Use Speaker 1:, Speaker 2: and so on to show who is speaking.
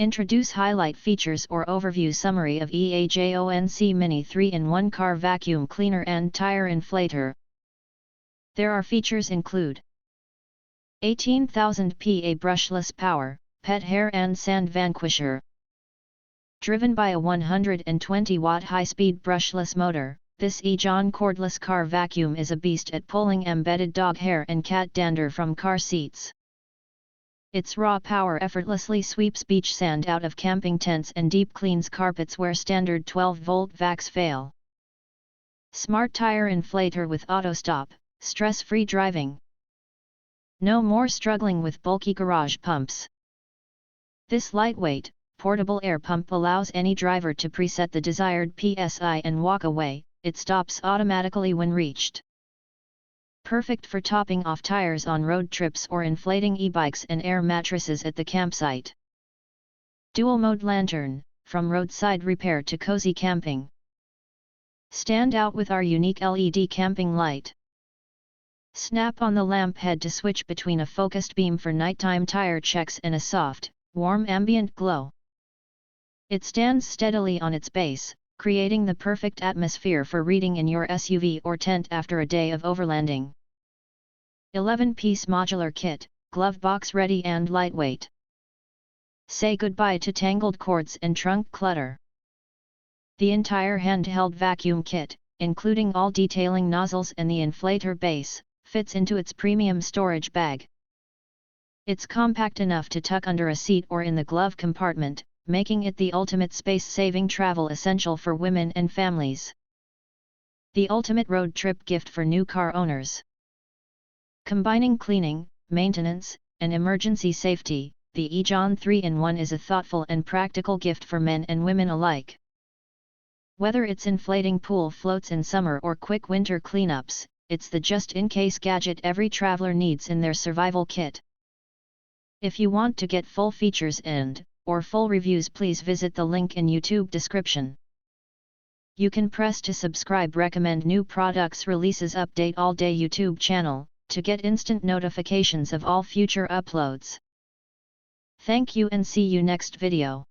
Speaker 1: Introduce highlight features or overview summary of EAJONC Mini 3-in-1 car vacuum cleaner and tire inflator. There are features include 18,000 PA brushless power, pet hair and sand vanquisher. Driven by a 120-watt high-speed brushless motor, this EAJONC cordless car vacuum is a beast at pulling embedded dog hair and cat dander from car seats. Its raw power effortlessly sweeps beach sand out of camping tents and deep cleans carpets where standard 12-volt vacs fail. Smart tire inflator with auto stop, stress-free driving. No more struggling with bulky garage pumps. This lightweight, portable air pump allows any driver to preset the desired PSI and walk away. It stops automatically when reached. Perfect for topping off tires on road trips or inflating e-bikes and air mattresses at the campsite. Dual mode lantern, from roadside repair to cozy camping. Stand out with our unique LED camping light. Snap on the lamp head to switch between a focused beam for nighttime tire checks and a soft, warm ambient glow. It stands steadily on its base, creating the perfect atmosphere for reading in your SUV or tent after a day of overlanding. 11-piece modular kit, glove box ready and lightweight. Say goodbye to tangled cords and trunk clutter. The entire handheld vacuum kit, including all detailing nozzles and the inflator base, fits into its premium storage bag. It's compact enough to tuck under a seat or in the glove compartment, making it the ultimate space-saving travel essential for women and families. The ultimate road trip gift for new car owners. Combining cleaning, maintenance, and emergency safety, the EAJONC 3-in-1 is a thoughtful and practical gift for men and women alike. Whether it's inflating pool floats in summer or quick winter cleanups, it's the just-in-case gadget every traveler needs in their survival kit. If you want to get full features or full reviews, please visit the link in YouTube description. You can press to subscribe, recommend new products releases, update all day YouTube channel, to get instant notifications of all future uploads. Thank you and see you next video.